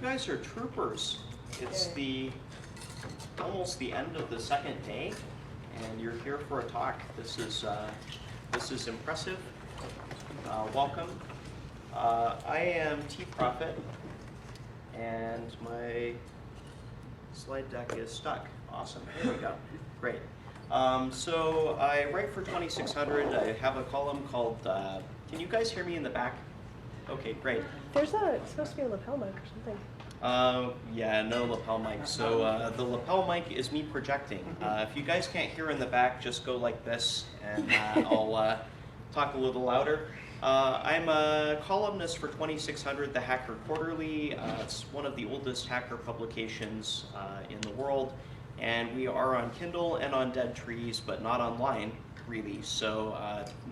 guys are troopers. It's almost the end of the second day, and you're here for a talk. This is impressive. Welcome. I am T-Prophet, and my slide deck is stuck. Awesome. There we go. Great. So I write for 2600. I have a column called. Can you guys hear me in the back? Okay, great. It's supposed to be a lapel mic or something. Yeah, no lapel mic. So the lapel mic is me projecting. If you guys can't hear in the back, just go like this, and I'll talk a little louder. I'm a columnist for 2600, the Hacker Quarterly. It's one of the oldest hacker publications in the world, and we are on Kindle and on Dead Trees, but not online, really. So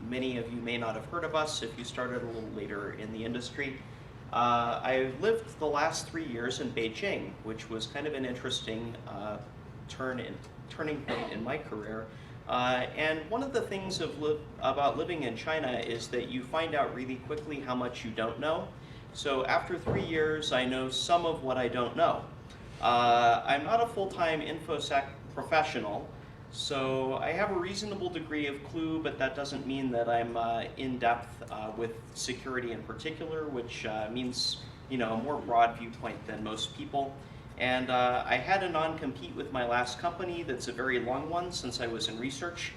many of you may not have heard of us if you started a little later in the industry. I lived the last 3 years in Beijing, which was kind of an interesting turning point in my career. And one of the things about living in China is that you find out really quickly how much you don't know. So after 3 years, I know some of what I don't know. I'm not a full-time InfoSec professional, so I have a reasonable degree of clue, but that doesn't mean that I'm in depth with security in particular, which means a more broad viewpoint than most people. And I had a non-compete with my last company that's a very long one since I was in research.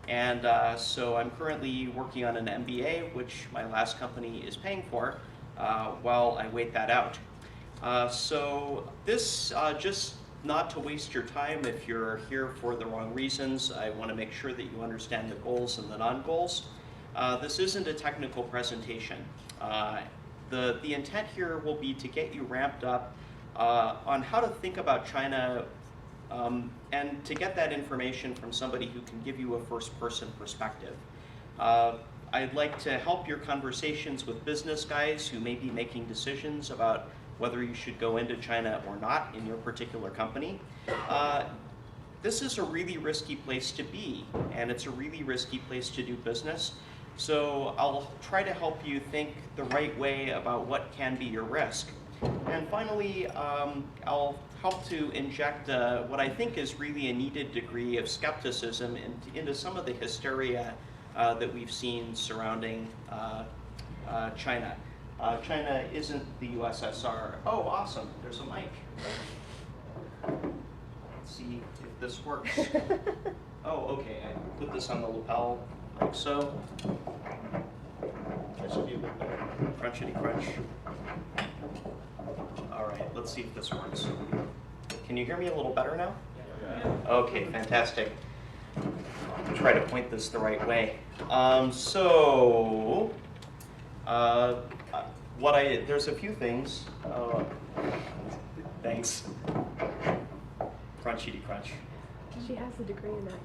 And so I'm currently working on an MBA, which my last company is paying for while I wait that out. So this, just not to waste your time if you're here for the wrong reasons, I want to make sure that you understand the goals and the non-goals. This isn't a technical presentation. The intent here will be to get you ramped up on how to think about China and to get that information from somebody who can give you a first-person perspective. I'd like to help your conversations with business guys who may be making decisions about whether you should go into China or not in your particular company. This is a really risky place to be, and it's a really risky place to do business. So I'll try to help you think the right way about what can be your risk. And finally, I'll help to inject what I think is really a needed degree of skepticism into some of the hysteria that we've seen surrounding China. China isn't the USSR. Oh, awesome, there's a mic. Let's see if this works. Oh, okay, I put this on the lapel like so. That should be a bit better. Crunchity crunch. All right, let's see if this works. Can you hear me a little better now? Yeah. Okay, fantastic. I'll try to point this the right way. There's a few things. Thanks. Crunchy crunch. She has a degree in that,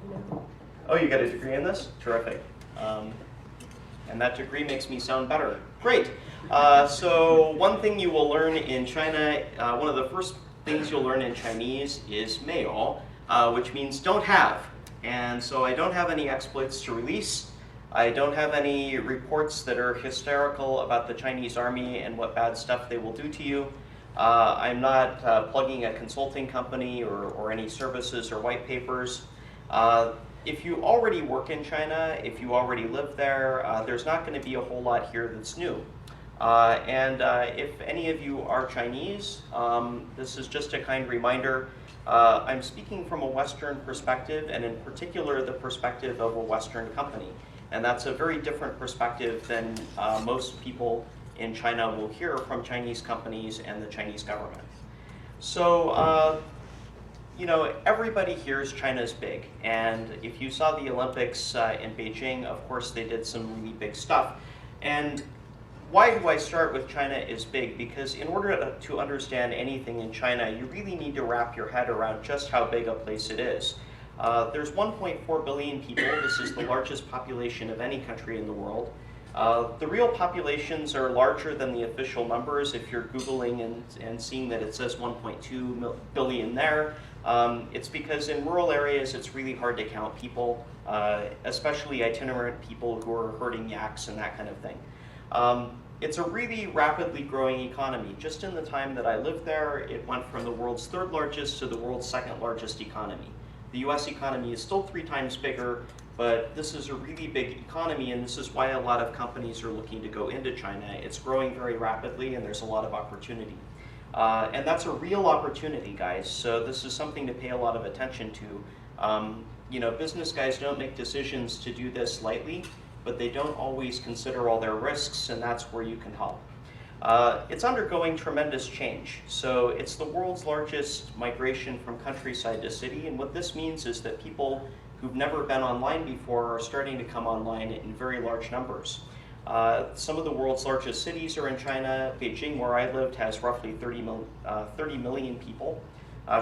Oh, you got a degree in this? Terrific. And that degree makes me sound better. Great. So one thing you will learn in China, one of the first things you'll learn in Chinese is 没有, which means don't have. And so I don't have any exploits to release. I don't have any reports that are hysterical about the Chinese army and what bad stuff they will do to you. I'm not plugging a consulting company or any services or white papers. If you already work in China, if you already live there, there's not going to be a whole lot here that's new. If any of you are Chinese, this is just a kind reminder. I'm speaking from a Western perspective, and in particular the perspective of a Western company. And that's a very different perspective than most people in China will hear from Chinese companies and the Chinese government. So, everybody hears China's big. And if you saw the Olympics in Beijing, of course they did some really big stuff. And why do I start with China is big? Because in order to understand anything in China, you really need to wrap your head around just how big a place it is. There's 1.4 billion people. This is the largest population of any country in the world. The real populations are larger than the official numbers. If you're Googling and seeing that it says 1.2 billion there, it's because in rural areas it's really hard to count people, especially itinerant people who are herding yaks and that kind of thing. it's a really rapidly growing economy. Just in the time that I lived there, it went from the world's third largest to the world's second largest economy. The US economy is still 3 times bigger, but this is a really big economy, and this is why a lot of companies are looking to go into China. It's growing very rapidly, and there's a lot of opportunity. And that's a real opportunity, guys, so this is something to pay a lot of attention to. You know, business guys don't make decisions to do this lightly, but they don't always consider all their risks, and that's where you can help. It's undergoing tremendous change. So it's the world's largest migration from countryside to city, and what this means is that people who've never been online before are starting to come online in very large numbers. Some of the world's largest cities are in China. Beijing, where I lived, has roughly 30 million people.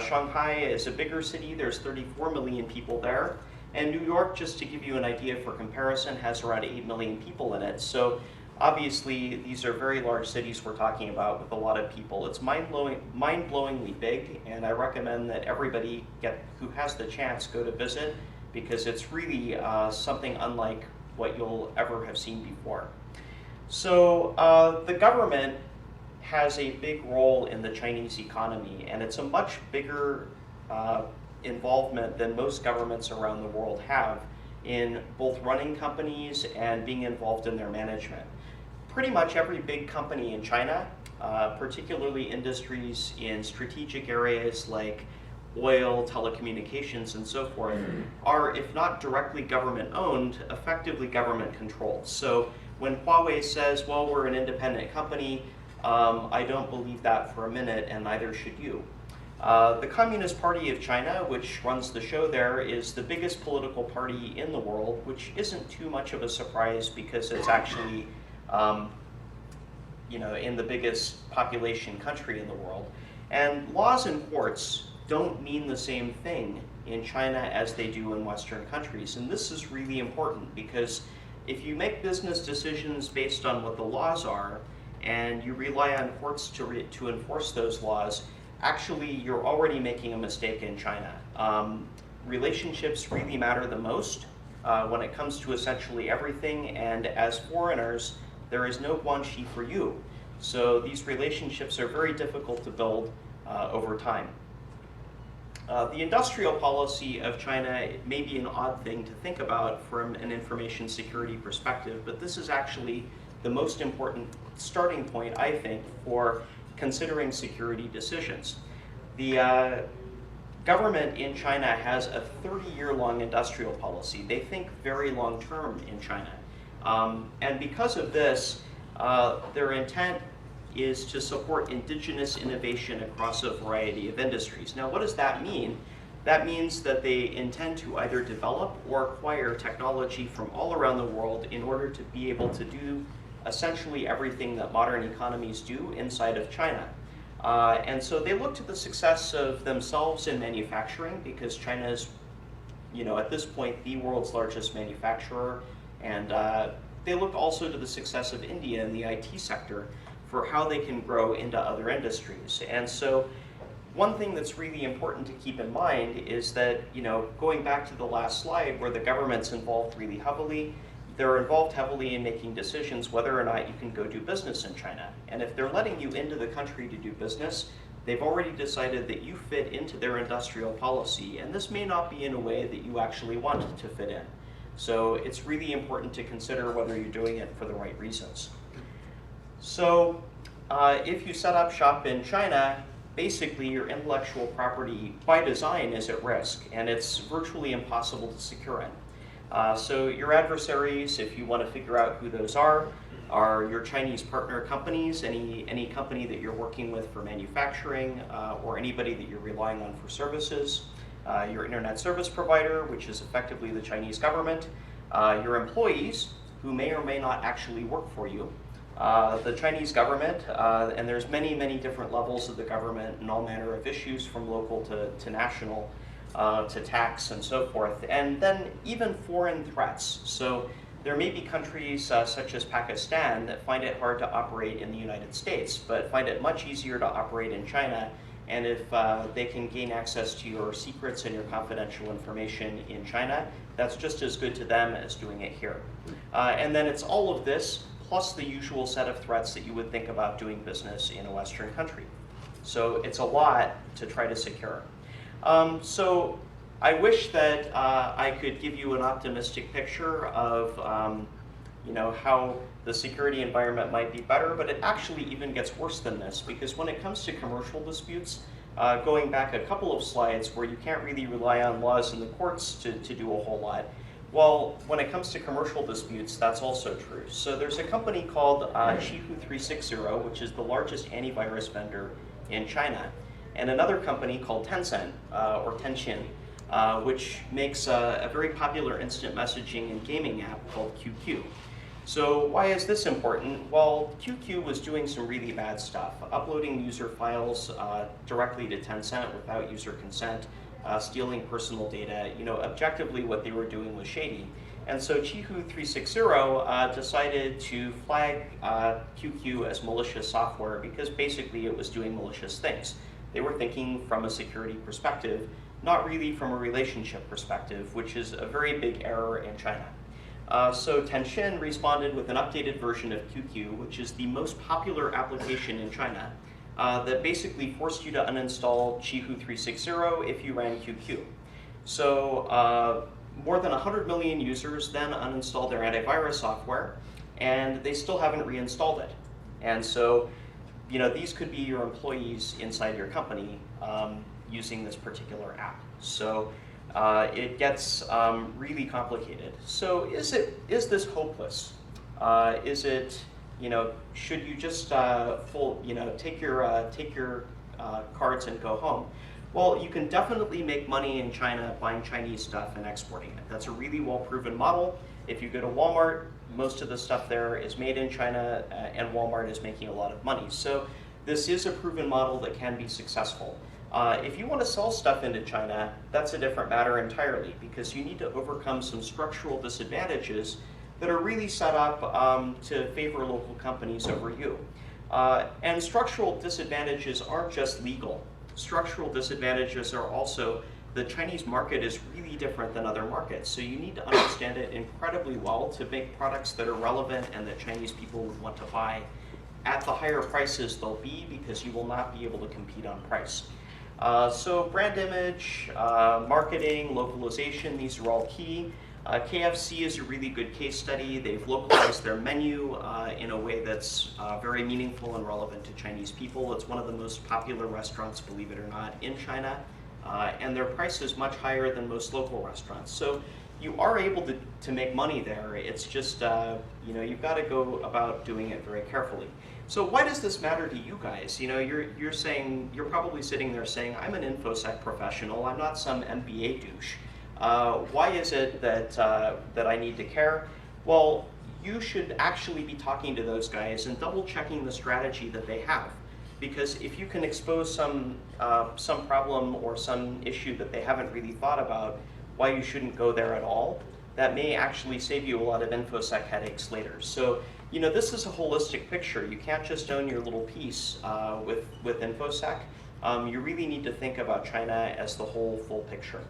Shanghai is a bigger city. There's 34 million people there. And New York, just to give you an idea for comparison, has around 8 million people in it. So obviously, these are very large cities we're talking about with a lot of people. It's mind-blowingly big, and I recommend that everybody who has the chance go to visit, because it's really something unlike what you'll ever have seen before. So the government has a big role in the Chinese economy, and it's a much bigger involvement than most governments around the world have in both running companies and being involved in their management. Pretty much every big company in China, particularly industries in strategic areas like oil, telecommunications, and so forth, are, if not directly government owned, effectively government controlled. So when Huawei says, well, we're an independent company, I don't believe that for a minute, and neither should you. The Communist Party of China, which runs the show there, is the biggest political party in the world, which isn't too much of a surprise because it's actually in the biggest population country in the world. And laws and courts don't mean the same thing in China as they do in Western countries. And this is really important because if you make business decisions based on what the laws are and you rely on courts to enforce those laws, actually you're already making a mistake in China. Relationships really matter the most when it comes to essentially everything, and as foreigners, there is no guanxi for you. So these relationships are very difficult to build over time. The industrial policy of China may be an odd thing to think about from an information security perspective, but this is actually the most important starting point, I think, for considering security decisions. The government in China has a 30-year-long industrial policy. They think very long-term in China. And because of this, their intent is to support indigenous innovation across a variety of industries. Now, what does that mean? That means that they intend to either develop or acquire technology from all around the world in order to be able to do essentially everything that modern economies do inside of China. And so they look to the success of themselves in manufacturing, because China is, at this point, the world's largest manufacturer. And they look also to the success of India in the IT sector for how they can grow into other industries. And so one thing that's really important to keep in mind is that, going back to the last slide where the government's involved really heavily, they're involved heavily in making decisions whether or not you can go do business in China. And if they're letting you into the country to do business, they've already decided that you fit into their industrial policy, and this may not be in a way that you actually want to fit in. So it's really important to consider whether you're doing it for the right reasons. So if you set up shop in China, basically your intellectual property by design is at risk, and it's virtually impossible to secure it. So your adversaries, if you want to figure out who those are your Chinese partner companies, any company that you're working with for manufacturing, or anybody that you're relying on for services, your internet service provider, which is effectively the Chinese government, your employees, who may or may not actually work for you, the Chinese government, and there's many, many different levels of the government and all manner of issues from local to national, to tax and so forth, and then even foreign threats. So there may be countries such as Pakistan that find it hard to operate in the United States, but find it much easier to operate in China, and if they can gain access to your secrets and your confidential information in China, that's just as good to them as doing it here. And then it's all of this plus the usual set of threats that you would think about doing business in a Western country. So it's a lot to try to secure. So I wish that I could give you an optimistic picture of how the security environment might be better, but it actually even gets worse than this, because when it comes to commercial disputes, going back a couple of slides where you can't really rely on laws in the courts to do a whole lot, well, when it comes to commercial disputes, that's also true. So there's a company called Qihoo360, which is the largest antivirus vendor in China, and another company called Tencent, or Tenchin, which makes a very popular instant messaging and gaming app called QQ. So why is this important? Well, QQ was doing some really bad stuff, uploading user files directly to Tencent without user consent, stealing personal data. Objectively what they were doing was shady. And so Qihoo360 decided to flag QQ as malicious software because basically it was doing malicious things. They were thinking from a security perspective, not really from a relationship perspective, which is a very big error in China. So Tenchin responded with an updated version of QQ, which is the most popular application in China, that basically forced you to uninstall Qihoo360 if you ran QQ. So more than 100 million users then uninstalled their antivirus software, and they still haven't reinstalled it. And so, these could be your employees inside your company using this particular app. So it gets really complicated. So is this hopeless? Is it, should you just take your cards and go home? Well, you can definitely make money in China buying Chinese stuff and exporting it. That's a really well-proven model. If you go to Walmart, most of the stuff there is made in China, and Walmart is making a lot of money. So this is a proven model that can be successful. If you want to sell stuff into China, that's a different matter entirely, because you need to overcome some structural disadvantages that are really set up to favor local companies over you. And structural disadvantages aren't just legal. Structural disadvantages are also the Chinese market is really different than other markets, so you need to understand it incredibly well to make products that are relevant and that Chinese people would want to buy at the higher prices they'll be, because you will not be able to compete on price. So brand image, marketing, localization, these are all key. KFC is a really good case study. They've localized their menu in a way that's very meaningful and relevant to Chinese people. It's one of the most popular restaurants, believe it or not, in China. And their price is much higher than most local restaurants. So you are able to make money there. It's just, you've got to go about doing it very carefully. So why does this matter to you guys? You're probably sitting there saying, I'm an InfoSec professional, I'm not some MBA douche. Why is it that I need to care? Well, you should actually be talking to those guys and double checking the strategy that they have. Because if you can expose some problem or some issue that they haven't really thought about, why you shouldn't go there at all, that may actually save you a lot of InfoSec headaches later. So, this is a holistic picture. You can't just own your little piece with InfoSec. You really need to think about China as the whole full picture.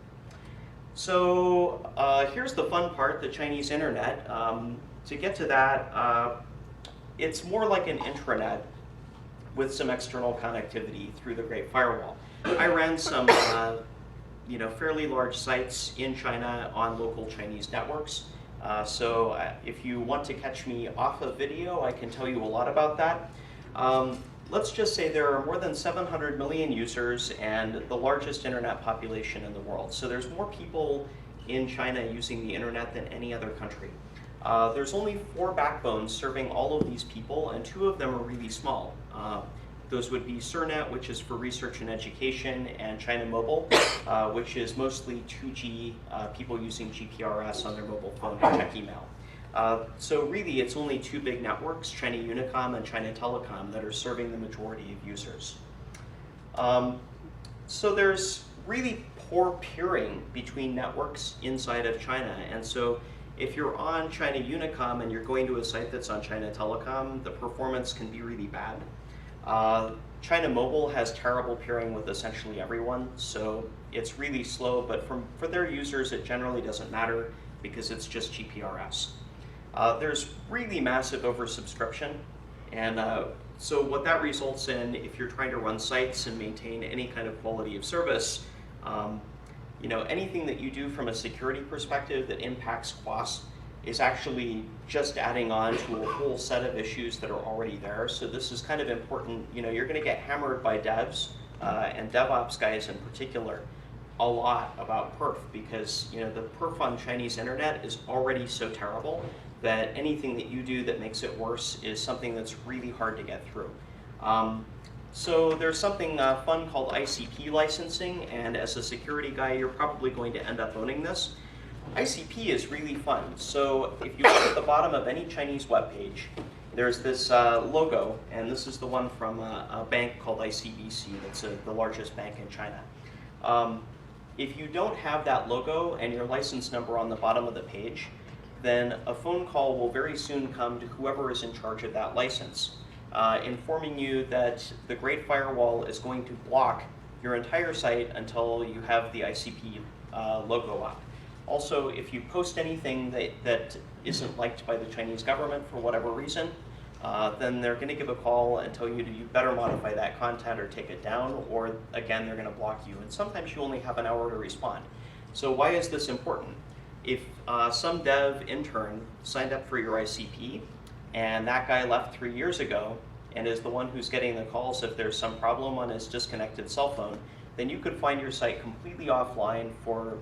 So here's the fun part, the Chinese internet. To get to that, it's more like an intranet with some external connectivity through the Great Firewall. I ran some fairly large sites in China on local Chinese networks. So if you want to catch me off of video, I can tell you a lot about that. Let's just say there are more than 700 million users and the largest internet population in the world. So there's more people in China using the internet than any other country. There's only 4 backbones serving all of these people, and 2 of them are really small. Those would be CERNET, which is for research and education, and China Mobile, which is mostly 2G, people using GPRS on their mobile phone to check email. So really, it's only 2 big networks, China Unicom and China Telecom, that are serving the majority of users. So there's really poor peering between networks inside of China, and so if you're on China Unicom and you're going to a site that's on China Telecom, the performance can be really bad. China Mobile has terrible peering with essentially everyone, so it's really slow, but for their users it generally doesn't matter because it's just GPRS. There's really massive oversubscription, and so what that results in, if you're trying to run sites and maintain any kind of quality of service, anything that you do from a security perspective that impacts costs is actually just adding on to a whole set of issues that are already there. So this is kind of important. You're going to get hammered by devs and DevOps guys in particular a lot about perf, because the perf on Chinese internet is already so terrible that anything that you do that makes it worse is something that's really hard to get through. So there's something fun called ICP licensing, and as a security guy, you're probably going to end up owning this. ICP is really fun. So if you look at the bottom of any Chinese web page, there's this logo, and this is the one from a bank called ICBC. That's the largest bank in China. If you don't have that logo and your license number on the bottom of the page, then a phone call will very soon come to whoever is in charge of that license, informing you that the Great Firewall is going to block your entire site until you have the ICP logo up. Also, if you post anything that isn't liked by the Chinese government for whatever reason, then they're going to give a call and tell you you better modify that content or take it down, or again, they're going to block you. And sometimes you only have an hour to respond. So why is this important? If some dev intern signed up for your ICP and that guy left 3 years ago and is the one who's getting the calls if there's some problem on his disconnected cell phone, then you could find your site completely offline for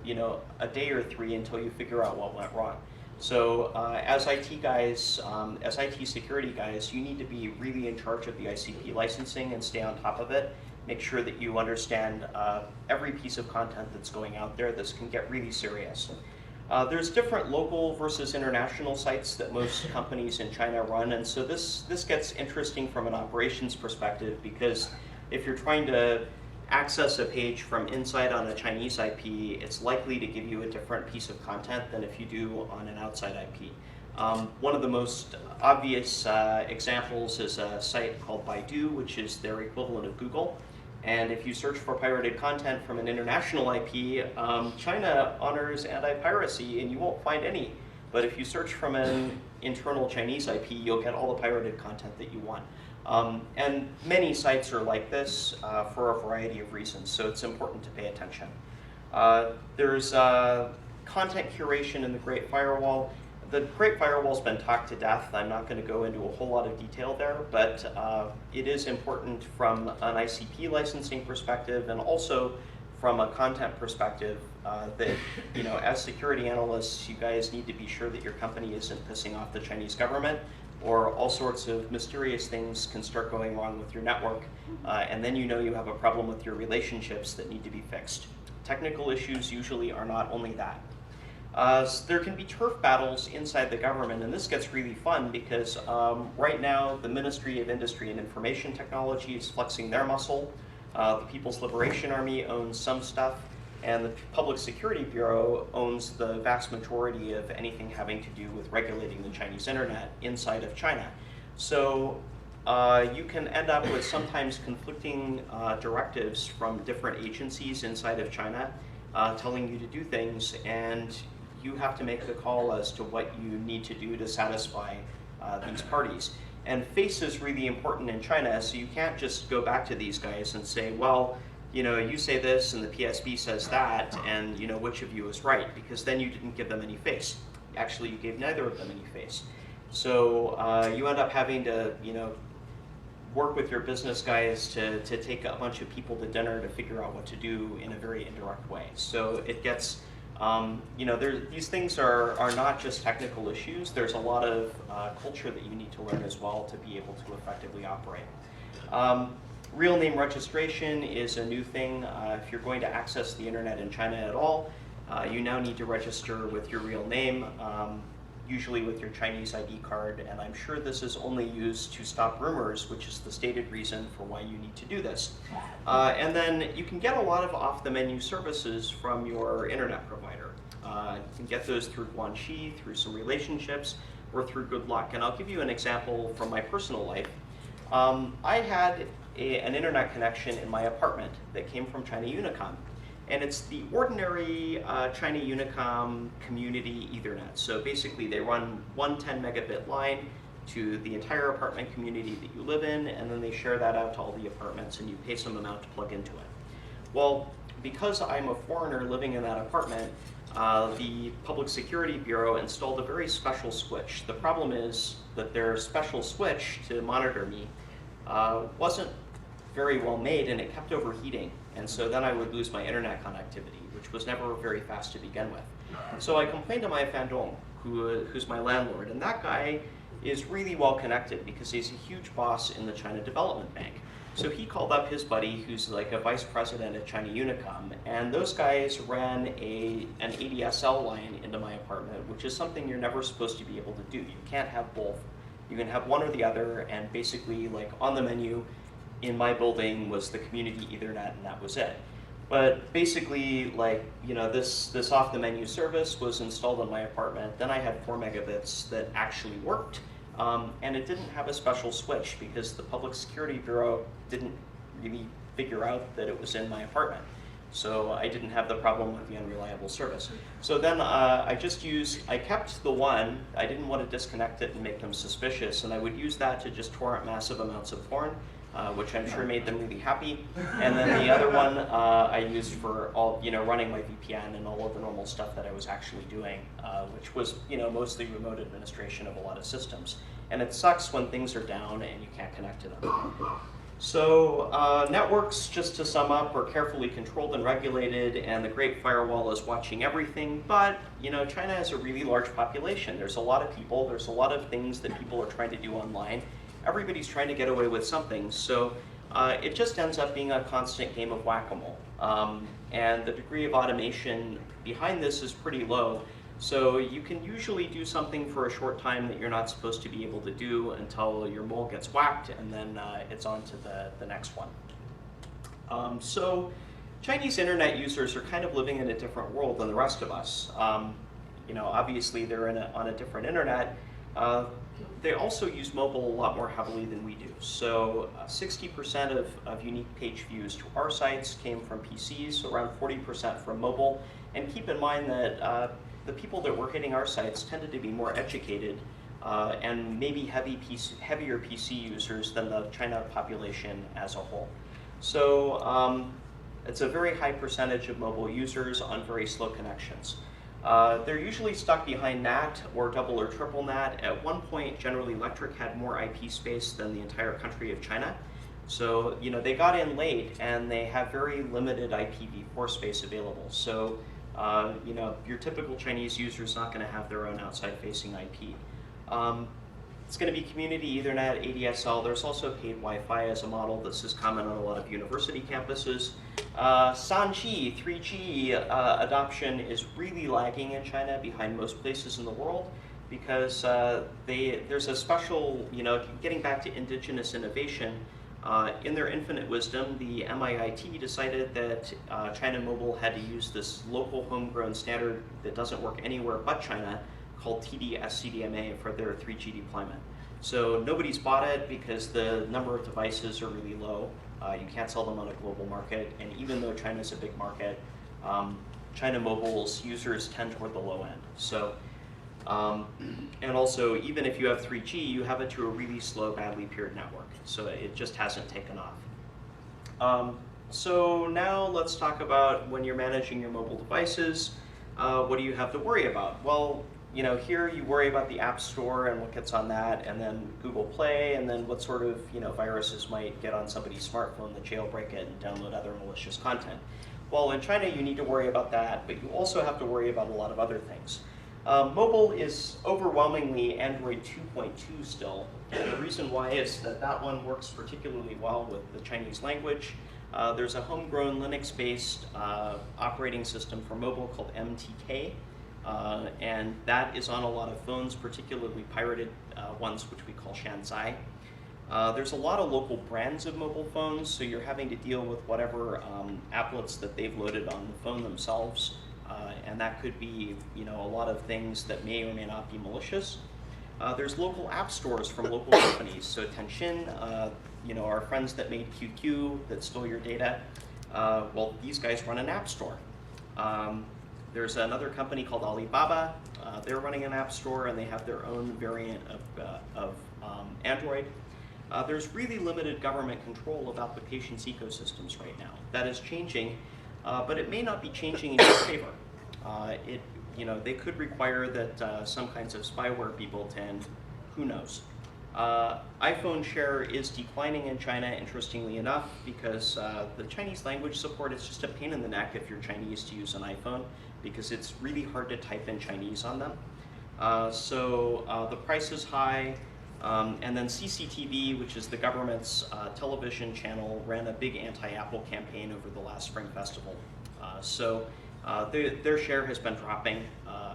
a day or 3 until you figure out what went wrong. So as IT guys, as IT security guys, you need to be really in charge of the ICP licensing and stay on top of it. Make sure that you understand every piece of content that's going out there. This can get really serious. There's different local versus international sites that most companies in China run, and so this gets interesting from an operations perspective, because if you're trying to access a page from inside on a Chinese IP, it's likely to give you a different piece of content than if you do on an outside IP. One of the most obvious examples is a site called Baidu, which is their equivalent of Google. And if you search for pirated content from an international IP, China honors anti-piracy and you won't find any. But if you search from an internal Chinese IP, you'll get all the pirated content that you want. And many sites are like this for a variety of reasons, so it's important to pay attention. There's content curation in the Great Firewall. The Great Firewall's been talked to death. I'm not going to go into a whole lot of detail there, but it is important from an ICP licensing perspective and also from a content perspective that, as security analysts, you guys need to be sure that your company isn't pissing off the Chinese government, or all sorts of mysterious things can start going wrong with your network, and then you have a problem with your relationships that need to be fixed. Technical issues usually are not only that. There can be turf battles inside the government, and this gets really fun because right now the Ministry of Industry and Information Technology is flexing their muscle. The People's Liberation Army owns some stuff, and the Public Security Bureau owns the vast majority of anything having to do with regulating the Chinese internet inside of China. So you can end up with sometimes conflicting directives from different agencies inside of China telling you to do things, and you have to make the call as to what you need to do to satisfy these parties. And face is really important in China, so you can't just go back to these guys and say, well, you say this and the PSB says that, and which of you is right, because then you didn't give them any face. Actually, you gave neither of them any face. So you end up having to, work with your business guys to take a bunch of people to dinner to figure out what to do in a very indirect way. So it gets, these things are not just technical issues. There's a lot of culture that you need to learn as well to be able to effectively operate. Real name registration is a new thing. If you're going to access the internet in China at all, you now need to register with your real name, usually with your Chinese ID card, and I'm sure this is only used to stop rumors, which is the stated reason for why you need to do this. And then you can get a lot of off-the-menu services from your internet provider. You can get those through Guanxi, through some relationships, or through good luck. And I'll give you an example from my personal life. I had an internet connection in my apartment that came from China Unicom. And it's the ordinary China Unicom community Ethernet. So basically they run one 10 megabit line to the entire apartment community that you live in, and then they share that out to all the apartments, and you pay some amount to plug into it. Well, because I'm a foreigner living in that apartment, the Public Security Bureau installed a very special switch. The problem is that their special switch to monitor me wasn't very well made, and it kept overheating. And so then I would lose my internet connectivity, which was never very fast to begin with. So I complained to my Fandong, who's my landlord, and that guy is really well connected because he's a huge boss in the China Development Bank. So he called up his buddy who's like a vice president at China Unicom, and those guys ran an ADSL line into my apartment, which is something you're never supposed to be able to do. You can't have both. You can have one or the other, and basically like on the menu in my building was the community Ethernet, and that was it. But basically, like, you know, this off the menu service was installed in my apartment. Then I had 4 megabits that actually worked, and it didn't have a special switch because the Public Security Bureau didn't really figure out that it was in my apartment. So I didn't have the problem with the unreliable service. So then I kept the one. I didn't want to disconnect it and make them suspicious, and I would use that to just torrent massive amounts of porn, which I'm sure made them really happy. And then the other one I used for all, running my VPN and all of the normal stuff that I was actually doing, which was, mostly remote administration of a lot of systems. And it sucks when things are down and you can't connect to them. So networks, just to sum up, are carefully controlled and regulated, and the Great Firewall is watching everything. But China has a really large population. There's a lot of people. There's a lot of things that people are trying to do online. Everybody's trying to get away with something. So it just ends up being a constant game of whack-a-mole. And the degree of automation behind this is pretty low. So you can usually do something for a short time that you're not supposed to be able to do until your mole gets whacked, and then it's on to the next one. So Chinese internet users are kind of living in a different world than the rest of us. Obviously they're on a different internet. They also use mobile a lot more heavily than we do. So 60% of unique page views to our sites came from PCs, so around 40% from mobile. And keep in mind that the people that were hitting our sites tended to be more educated and maybe heavier PC users than the China population as a whole. So it's a very high percentage of mobile users on very slow connections. They're usually stuck behind NAT or double or triple NAT. At one point, General Electric had more IP space than the entire country of China. So they got in late, and they have very limited IPv4 space available. So your typical Chinese user is not going to have their own outside-facing IP. It's going to be community Ethernet, ADSL. There's also paid Wi-Fi as a model. This is common on a lot of university campuses. 3G, 3G adoption is really lagging in China behind most places in the world because there's a special, getting back to indigenous innovation, in their infinite wisdom, the MIIT decided that China Mobile had to use this local homegrown standard that doesn't work anywhere but China, called TD-SCDMA, for their 3G deployment. So nobody's bought it because the number of devices are really low. You can't sell them on a global market, and even though China's a big market, China Mobile's users tend toward the low end. So, and also, even if you have 3G, you have it to a really slow, badly peered network. So it just hasn't taken off. So now let's talk about when you're managing your mobile devices, what do you have to worry about? Well, here you worry about the App Store and what gets on that, and then Google Play, and then what sort of viruses might get on somebody's smartphone that jailbreak it and download other malicious content. Well, in China you need to worry about that, but you also have to worry about a lot of other things. Mobile is overwhelmingly Android 2.2 still, and the reason why is that one works particularly well with the Chinese language. There's a homegrown Linux-based operating system for mobile called MTK, and that is on a lot of phones, particularly pirated ones, which we call Shanzai. There's a lot of local brands of mobile phones, so you're having to deal with whatever applets that they've loaded on the phone themselves, and that could be a lot of things that may or may not be malicious. There's local app stores from local companies, so Tenchin, our friends that made QQ that stole your data. Well, these guys run an app store. There's another company called Alibaba. They're running an app store and they have their own variant of Android. There's really limited government control of applications ecosystems right now. That is changing, but it may not be changing in your favor. They could require that some kinds of spyware be built in. Who knows? iPhone share is declining in China, interestingly enough, because the Chinese language support is just a pain in the neck if you're Chinese to use an iPhone, because it's really hard to type in Chinese on them. So the price is high, and then CCTV, which is the government's television channel, ran a big anti-Apple campaign over the last Spring Festival. Their share has been dropping.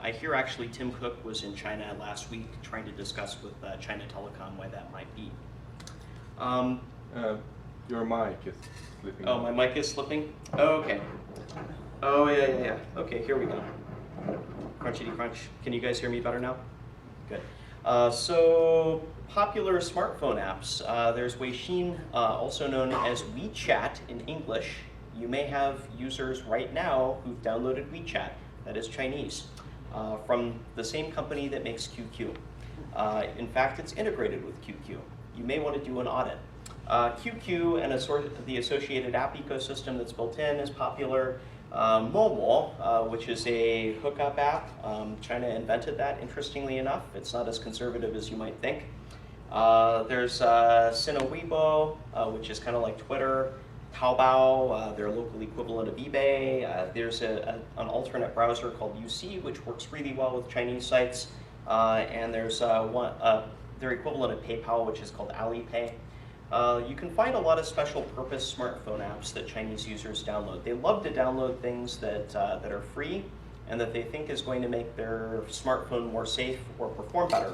I hear actually Tim Cook was in China last week trying to discuss with China Telecom why that might be. Your mic is slipping. Oh, my mic is slipping? Oh, okay. Oh, yeah. Okay, here we go. Crunchity crunch. Can you guys hear me better now? Good. So, popular smartphone apps. There's Weixin, also known as WeChat in English. You may have users right now who've downloaded WeChat, that is Chinese, from the same company that makes QQ. In fact, it's integrated with QQ. You may want to do an audit. QQ and the associated app ecosystem that's built in is popular. Mobile, which is a hookup app. China invented that, interestingly enough. It's not as conservative as you might think. There's Sina Weibo, which is kind of like Twitter. Taobao, their local equivalent of eBay. There's an alternate browser called UC, which works really well with Chinese sites. And there's their equivalent of PayPal, which is called Alipay. You can find a lot of special purpose smartphone apps that Chinese users download. They love to download things that are free and that they think is going to make their smartphone more safe or perform better.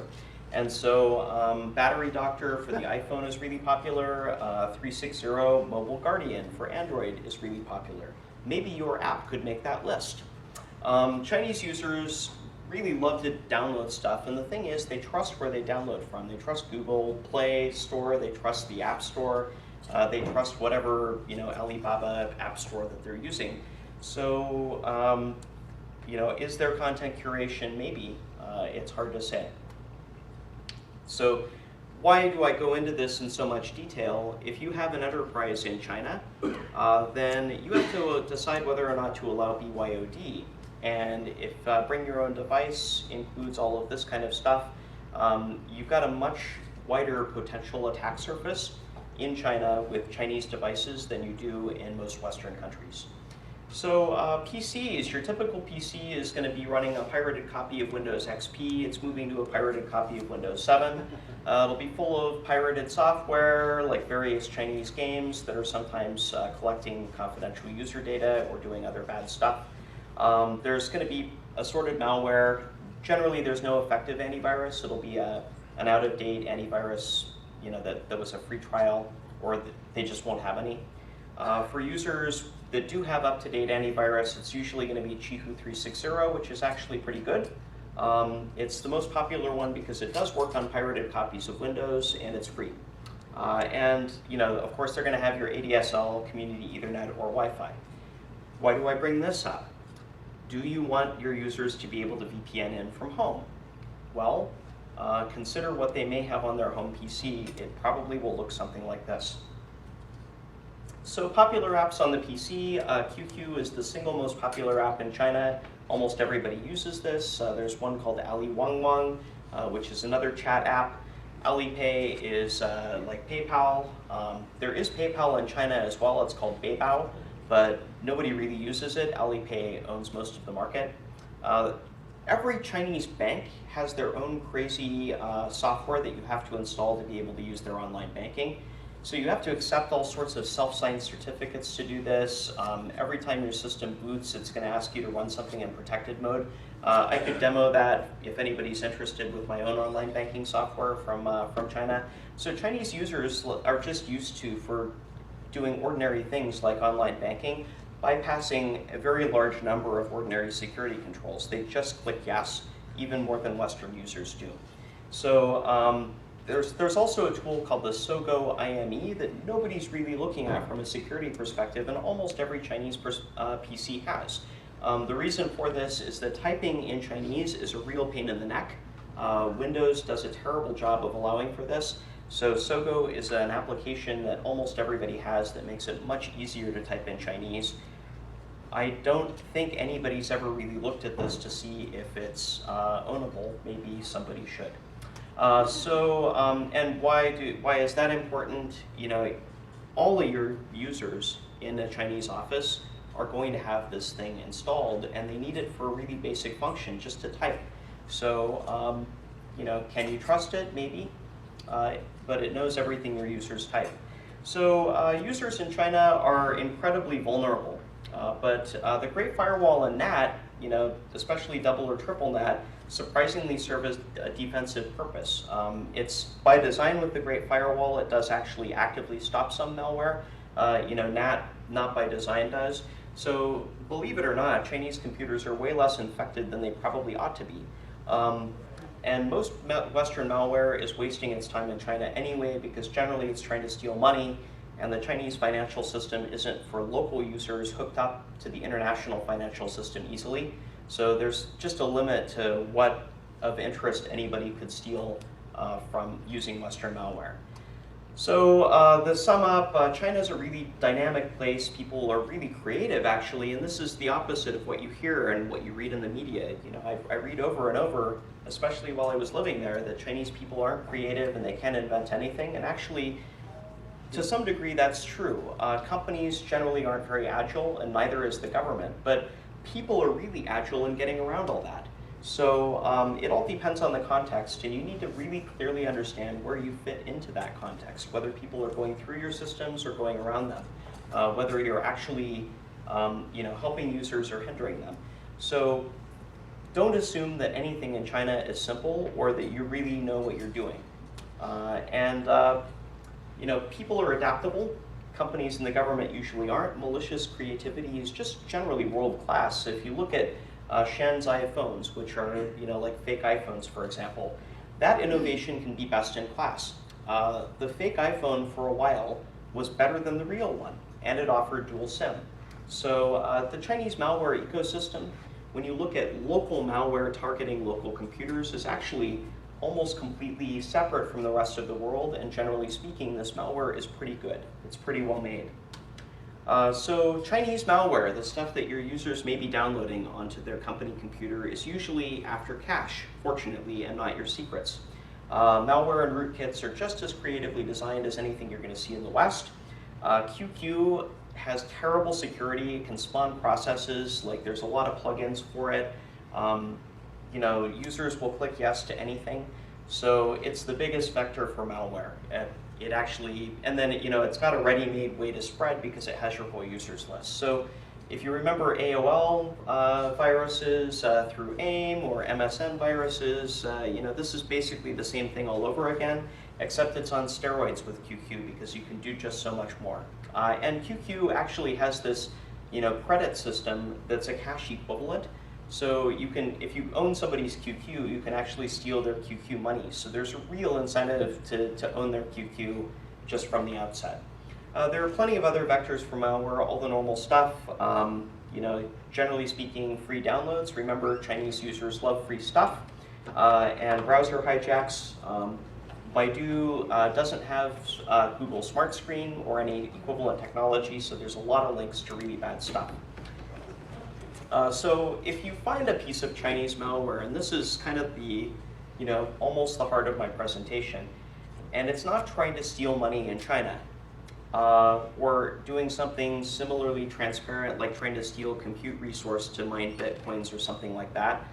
And so Battery Doctor for the iPhone is really popular. 360 Mobile Guardian for Android is really popular. Maybe your app could make that list. Chinese users really love to download stuff, and the thing is they trust where they download from. They trust Google Play Store, they trust the App Store, they trust whatever Alibaba App Store that they're using. So is there content curation? Maybe. It's hard to say. So why do I go into this in so much detail? If you have an enterprise in China, then you have to decide whether or not to allow BYOD. And if bring your own device includes all of this kind of stuff, you've got a much wider potential attack surface in China with Chinese devices than you do in most Western countries. So PCs, your typical PC is going to be running a pirated copy of Windows XP. It's moving to a pirated copy of Windows 7. It'll be full of pirated software, like various Chinese games that are sometimes collecting confidential user data or doing other bad stuff. There's going to be assorted malware. Generally, there's no effective antivirus. It'll be an out-of-date antivirus, that was a free trial, or they just won't have any. For users that do have up-to-date antivirus, it's usually going to be Qihoo 360, which is actually pretty good. It's the most popular one because it does work on pirated copies of Windows and it's free. And of course, they're going to have your ADSL, Community Ethernet, or Wi-Fi. Why do I bring this up? Do you want your users to be able to VPN in from home? Well, consider what they may have on their home PC. It probably will look something like this. So popular apps on the PC, QQ is the single most popular app in China. Almost everybody uses this. There's one called Ali Wang Wang, which is another chat app. Alipay is like PayPal. There is PayPal in China as well. It's called Beibao, but nobody really uses it. Alipay owns most of the market. Every Chinese bank has their own crazy software that you have to install to be able to use their online banking. So you have to accept all sorts of self-signed certificates to do this. Every time your system boots, it's going to ask you to run something in protected mode. I could demo that if anybody's interested with my own online banking software from China. So Chinese users are just used to, for doing ordinary things like online banking, bypassing a very large number of ordinary security controls. They just click yes, even more than Western users do. So There's also a tool called the SOGO IME that nobody's really looking at from a security perspective, and almost every Chinese PC has. The reason for this is that typing in Chinese is a real pain in the neck. Windows does a terrible job of allowing for this. So SOGO is an application that almost everybody has that makes it much easier to type in Chinese. I don't think anybody's ever really looked at this to see if it's ownable. Maybe somebody should. And why is that important? You know, all of your users in a Chinese office are going to have this thing installed, and they need it for a really basic function, just to type. So, you know, can you trust it? Maybe, but it knows everything your users type. So users in China are incredibly vulnerable, but the Great Firewall and NAT, you know, especially double or triple NAT, surprisingly serve as a defensive purpose. It's by design with the Great Firewall. It does actually actively stop some malware. You know, NAT not by design does. So believe it or not, Chinese computers are way less infected than they probably ought to be. And most Western malware is wasting its time in China anyway, because generally it's trying to steal money, and the Chinese financial system isn't for local users hooked up to the international financial system easily. So there's just a limit to what of interest anybody could steal from using Western malware. So to sum up, China's a really dynamic place. People are really creative, actually, and this is the opposite of what you hear and what you read in the media. You know, I read over and over, especially while I was living there, that Chinese people aren't creative and they can't invent anything. And actually, to some degree, that's true. Companies generally aren't very agile, and neither is the government. But people are really agile in getting around all that. So it all depends on the context, and you need to really clearly understand where you fit into that context, whether people are going through your systems or going around them, whether you're actually you know, helping users or hindering them. So don't assume that anything in China is simple or that you really know what you're doing. You know, people are adaptable. Companies and the government usually aren't. Malicious creativity is just generally world class. So if you look at Shen's iPhones, which are, you know, like fake iPhones, for example, that innovation can be best in class. The fake iPhone for a while was better than the real one, and it offered dual SIM. So the Chinese malware ecosystem, when you look at local malware targeting local computers, is actually almost completely separate from the rest of the world, and generally speaking, this malware is pretty good. It's pretty well made. So Chinese malware, the stuff that your users may be downloading onto their company computer, is usually after cache, fortunately, and not your secrets. Malware and rootkits are just as creatively designed as anything you're going to see in the West. QQ has terrible security. It can spawn processes. Like, there's a lot of plugins for it. You know, users will click yes to anything. So it's the biggest vector for malware. It actually, and then, you know, it's got a ready-made way to spread because it has your whole users list. So if you remember AOL viruses through AIM or MSN viruses, you know, this is basically the same thing all over again, except it's on steroids with QQ because you can do just so much more. And QQ actually has this, you know, credit system that's a cache equivalent. So you can, if you own somebody's QQ, you can actually steal their QQ money. So there's a real incentive to own their QQ just from the outset. There are plenty of other vectors for malware, all the normal stuff. You know, generally speaking, free downloads. Remember, Chinese users love free stuff. And browser hijacks. Baidu doesn't have Google Smart Screen or any equivalent technology, so there's a lot of links to really bad stuff. So if you find a piece of Chinese malware, and this is kind of the, you know, almost the heart of my presentation, and it's not trying to steal money in China, or doing something similarly transparent, like trying to steal compute resource to mine bitcoins or something like that,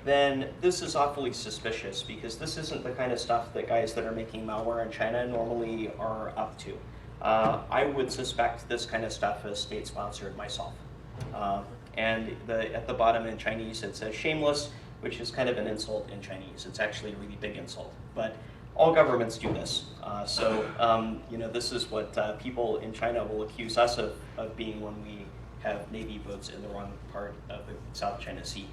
then this is awfully suspicious, because this isn't the kind of stuff that guys that are making malware in China normally are up to. I would suspect this kind of stuff is state-sponsored myself. And at the bottom in Chinese it says shameless, which is kind of an insult in Chinese. It's actually a really big insult. But all governments do this. You know, this is what people in China will accuse us of being when we have Navy boats in the wrong part of the South China Sea.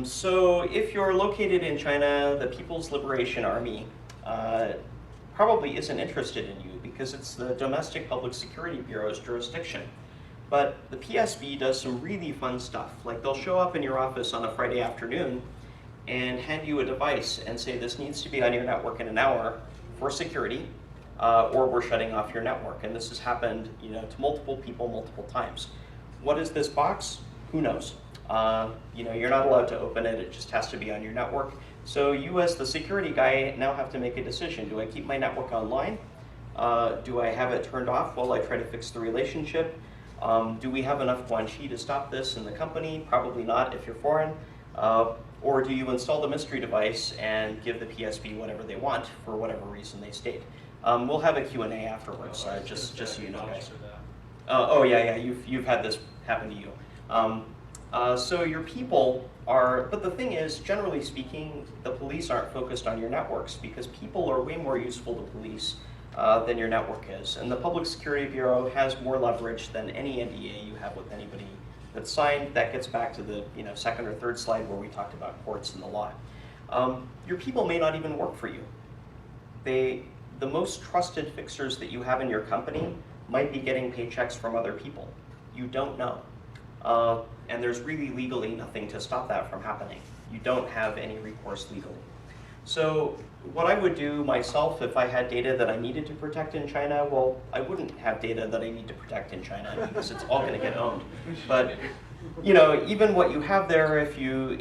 So if you're located in China, the People's Liberation Army probably isn't interested in you because it's the Domestic Public Security Bureau's jurisdiction. But the PSB does some really fun stuff. Like they'll show up in your office on a Friday afternoon and hand you a device and say this needs to be on your network in an hour for security, or we're shutting off your network. And this has happened, to multiple people multiple times. What is this box? Who knows? You're not allowed to open it. It just has to be on your network. So you as the security guy now have to make a decision. Do I keep my network online? Do I have it turned off while I try to fix the relationship? Do we have enough guanxi to stop this in the company? Probably not if you're foreign. Or do you install the mystery device and give the PSB whatever they want for whatever reason they state? We'll have a Q&A afterwards, just so you know, guys. Oh yeah, you've had this happen to you. So your people are, but the thing is, generally speaking, the police aren't focused on your networks because people are way more useful to police than your network is. And the Public Security Bureau has more leverage than any NDA you have with anybody that's signed. That gets back to the second or third slide where we talked about courts and the law. Your people may not even work for you. The most trusted fixers that you have in your company might be getting paychecks from other people. You don't know. And there's really legally nothing to stop that from happening. You don't have any recourse legally. So what I would do myself if I had data that I needed to protect in China, well, I wouldn't have data that I need to protect in China because it's all going to get owned. But even what you have there, if you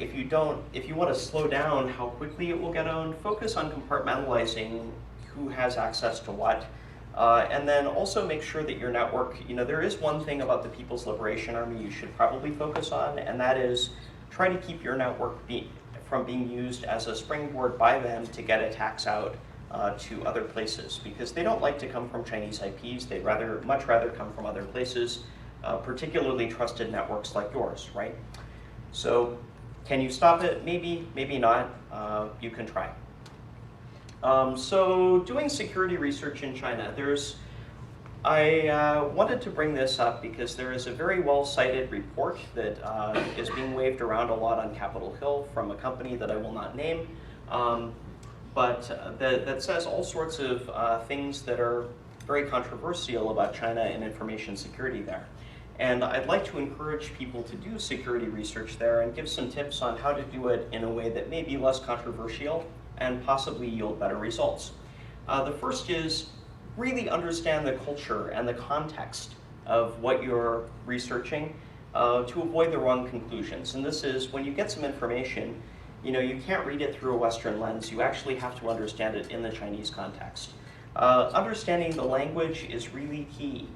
want to slow down how quickly it will get owned, focus on compartmentalizing who has access to what. And then also make sure that your network, there is one thing about the People's Liberation Army you should probably focus on, and that is try to keep your network from being used as a springboard by them to get attacks out to other places, because they don't like to come from Chinese IPs. They'd much rather come from other places, particularly trusted networks like yours, right? So can you stop it? Maybe, maybe not. You can try. So doing security research in China, I wanted to bring this up because there is a very well-cited report that is being waved around a lot on Capitol Hill from a company that I will not name, but that says all sorts of things that are very controversial about China and information security there. And I'd like to encourage people to do security research there and give some tips on how to do it in a way that may be less controversial and possibly yield better results. The first is really understand the culture and the context of what you're researching to avoid the wrong conclusions. And this is when you get some information, you can't read it through a Western lens. You actually have to understand it in the Chinese context. Understanding the language is really key.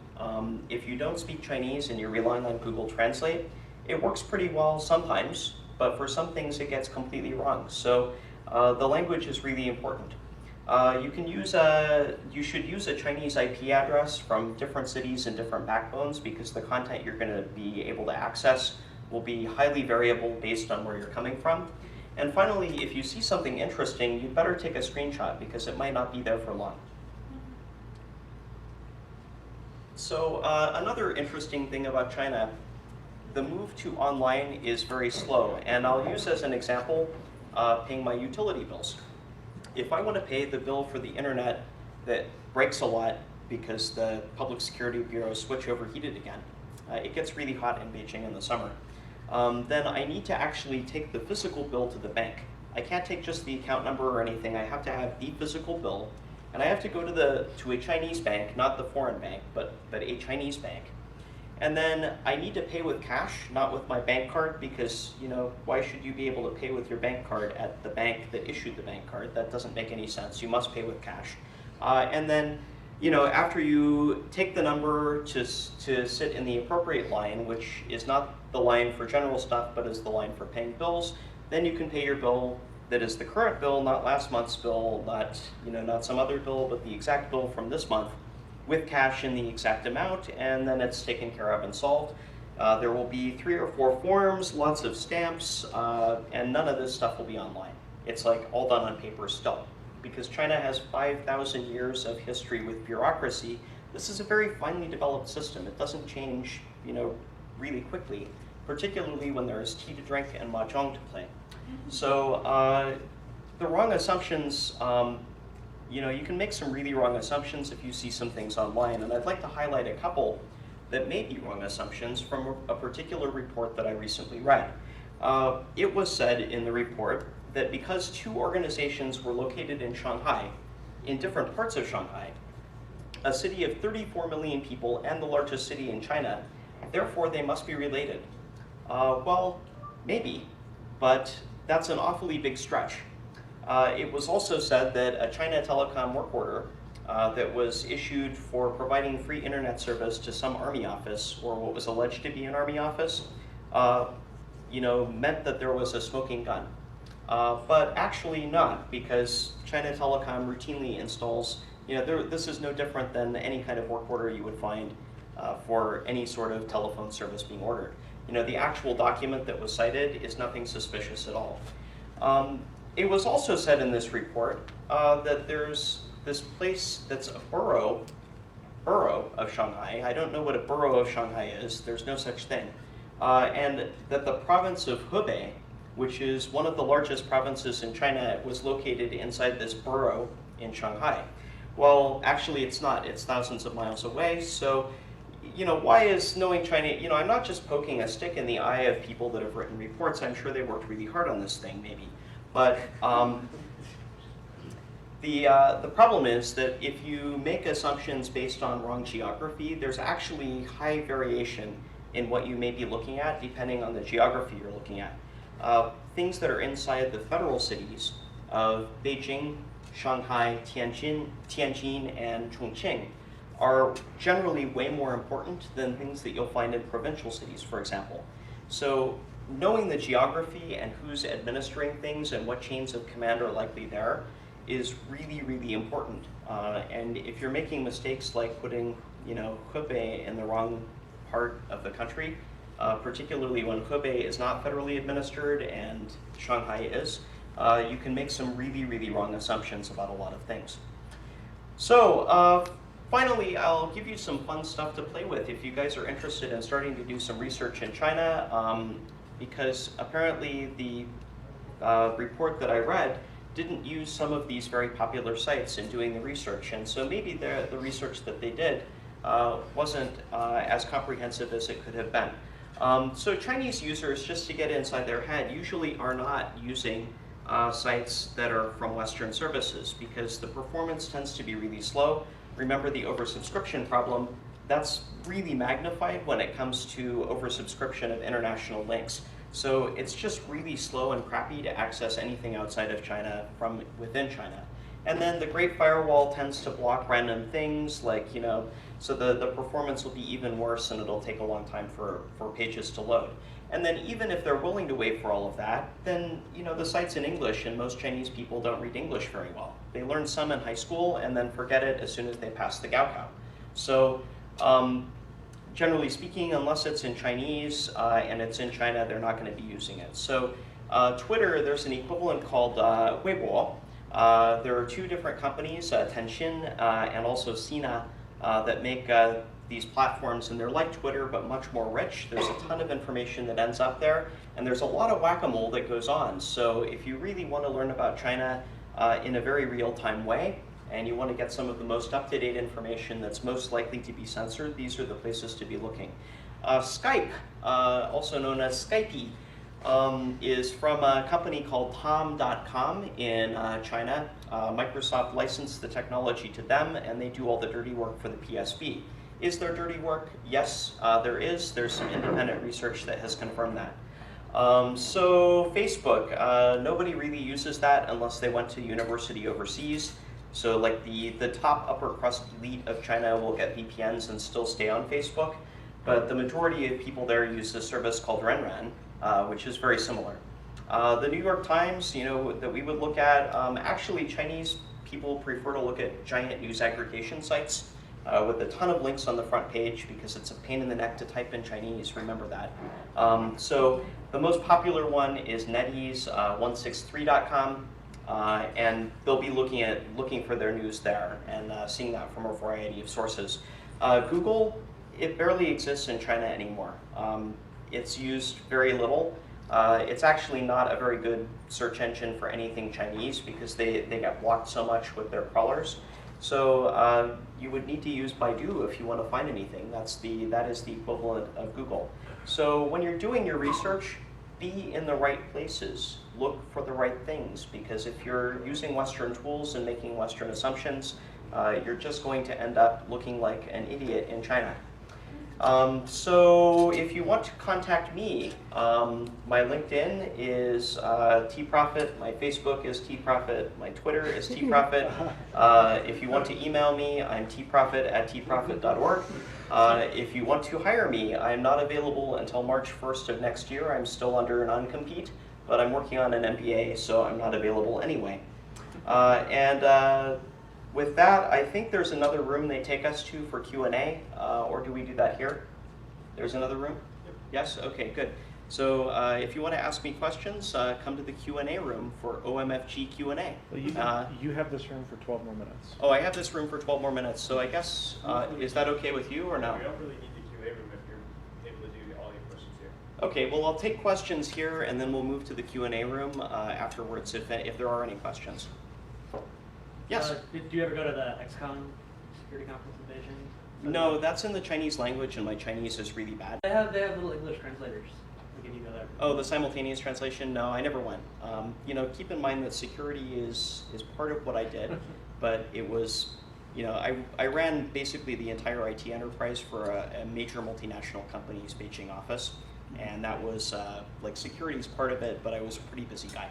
If you don't speak Chinese and you're relying on Google Translate, it works pretty well sometimes, but for some things it gets completely wrong. So the language is really important. You should use a Chinese IP address from different cities and different backbones because the content you're going to be able to access will be highly variable based on where you're coming from. And finally, if you see something interesting, you'd better take a screenshot because it might not be there for long. So another interesting thing about China, the move to online is very slow. And I'll use as an example paying my utility bills. If I want to pay the bill for the internet that breaks a lot because the Public Security Bureau switch overheated again, it gets really hot in Beijing in the summer, then I need to actually take the physical bill to the bank. I can't take just the account number or anything. I have to have the physical bill, and I have to go to a Chinese bank, not the foreign bank, but a Chinese bank. And then I need to pay with cash, not with my bank card, because why should you be able to pay with your bank card at the bank that issued the bank card? That doesn't make any sense. You must pay with cash. And then after you take the number to sit in the appropriate line, which is not the line for general stuff, but is the line for paying bills, then you can pay your bill that is the current bill, not last month's bill, not some other bill, but the exact bill from this month, with cash in the exact amount, and then it's taken care of and solved. There will be 3 or 4 forms, lots of stamps, and none of this stuff will be online. It's like all done on paper still. Because China has 5,000 years of history with bureaucracy, this is a very finely developed system. It doesn't change, really quickly, particularly when there is tea to drink and mahjong to play. So the wrong assumptions you can make some really wrong assumptions if you see some things online, and I'd like to highlight a couple that may be wrong assumptions from a particular report that I recently read. It was said in the report that because two organizations were located in Shanghai, in different parts of Shanghai, a city of 34 million people and the largest city in China, therefore they must be related. Well, maybe, but that's an awfully big stretch. It was also said that a China Telecom work order that was issued for providing free internet service to some army office, or what was alleged to be an army office, meant that there was a smoking gun. But actually not, because China Telecom routinely installs, this is no different than any kind of work order you would find for any sort of telephone service being ordered. The actual document that was cited is nothing suspicious at all. It was also said in this report that there's this place that's a borough of Shanghai. I don't know what a borough of Shanghai is. There's no such thing. And that the province of Hubei, which is one of the largest provinces in China, was located inside this borough in Shanghai. Well, actually it's not. It's thousands of miles away. So, why is knowing China, I'm not just poking a stick in the eye of people that have written reports. I'm sure they worked really hard on this thing, maybe. But the problem is that if you make assumptions based on wrong geography, there's actually high variation in what you may be looking at depending on the geography you're looking at. Things that are inside the federal cities of Beijing, Shanghai, Tianjin, and Chongqing are generally way more important than things that you'll find in provincial cities, for example. So knowing the geography and who's administering things and what chains of command are likely there is really, really important. And if you're making mistakes like putting, Hubei in the wrong part of the country, particularly when Hubei is not federally administered and Shanghai is, you can make some really, really wrong assumptions about a lot of things. So finally, I'll give you some fun stuff to play with if you guys are interested in starting to do some research in China, because apparently the report that I read didn't use some of these very popular sites in doing the research, and so maybe the research that they did wasn't as comprehensive as it could have been. So Chinese users, just to get inside their head, usually are not using sites that are from Western services because the performance tends to be really slow. Remember the oversubscription problem, that's really magnified when it comes to oversubscription of international links. So it's just really slow and crappy to access anything outside of China from within China. And then the Great Firewall tends to block random things like, so the performance will be even worse and it'll take a long time for pages to load. And then even if they're willing to wait for all of that, then the site's in English and most Chinese people don't read English very well. They learn some in high school and then forget it as soon as they pass the Gaokao. So generally speaking, unless it's in Chinese and it's in China, they're not going to be using it. So Twitter, there's an equivalent called Weibo. There are two different companies, Tenchin and also Sina, that make these platforms, and they're like Twitter but much more rich. There's a ton of information that ends up there, and there's a lot of whack-a-mole that goes on. So if you really want to learn about China in a very real-time way, and you want to get some of the most up-to-date information that's most likely to be censored, these are the places to be looking. Skype, also known as Skype, is from a company called Tom.com in China. Microsoft licensed the technology to them, and they do all the dirty work for the PSB. Is there dirty work? Yes, there is. There's some independent research that has confirmed that. So Facebook, nobody really uses that unless they went to university overseas. So like the top upper crust elite of China will get VPNs and still stay on Facebook, but the majority of people there use a service called Renren, which is very similar. The New York Times, that we would look at, actually Chinese people prefer to look at giant news aggregation sites with a ton of links on the front page because it's a pain in the neck to type in Chinese, remember that. So the most popular one is NetEase163.com, and they'll be looking for their news there and seeing that from a variety of sources. Google, it barely exists in China anymore. It's used very little. It's actually not a very good search engine for anything Chinese because they get blocked so much with their crawlers. So you would need to use Baidu if you want to find anything. That is the equivalent of Google. So when you're doing your research, be in the right places. Look for the right things, because if you're using Western tools and making Western assumptions, you're just going to end up looking like an idiot in China. So if you want to contact me, my LinkedIn is tprofit, my Facebook is tprofit, my Twitter is tprofit. If you want to email me, I'm tprofit@tprofit.org. If you want to hire me, I'm not available until March 1st of next year. I'm still under non-compete, but I'm working on an MBA, so I'm not available anyway. With that, I think there's another room they take us to for Q&A, or do we do that here? There's another room? Yep. Yes? Okay, good. So if you want to ask me questions, come to the Q&A room for OMFG Q&A. Well, you have this room for 12 more minutes. Oh, I have this room for 12 more minutes, so I guess, is that okay with you or no? We don't really need the QA room if you're able to do all your questions here. Okay, well, I'll take questions here, and then we'll move to the Q&A room afterwards if there are any questions. Yes? Did you ever go to the XCON security conference in Beijing? No, that's in the Chinese language, and my Chinese is really bad. They have little English translators. Can you go there? Oh, the simultaneous translation? No, I never went. You know, keep in mind that security is part of what I did, but it was, you know, I ran basically the entire IT enterprise for a major multinational company's Beijing office, and that was like security is part of it, but I was a pretty busy guy.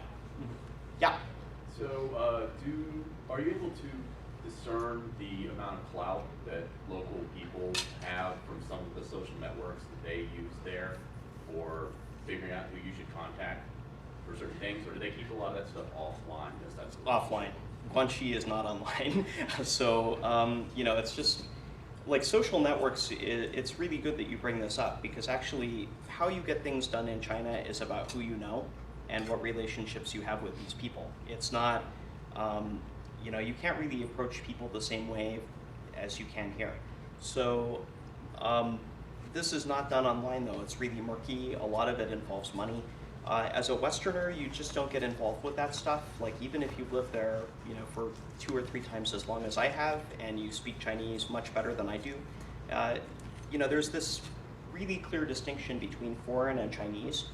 Yeah. So, are you able to discern the amount of clout that local people have from some of the social networks that they use there, or figuring out who you should contact for certain things, or do they keep a lot of that stuff offline? Offline. Guanxi is not online. So, you know, it's just like social networks, it's really good that you bring this up, because actually how you get things done in China is about who you know and what relationships you have with these people. It's not, you know, you can't really approach people the same way as you can here. So this is not done online though. It's really murky. A lot of it involves money. As a Westerner, you just don't get involved with that stuff. Like even if you've lived there, you know, for 2 or 3 times as long as I have, and you speak Chinese much better than I do, you know, there's this really clear distinction between foreign and Chinese.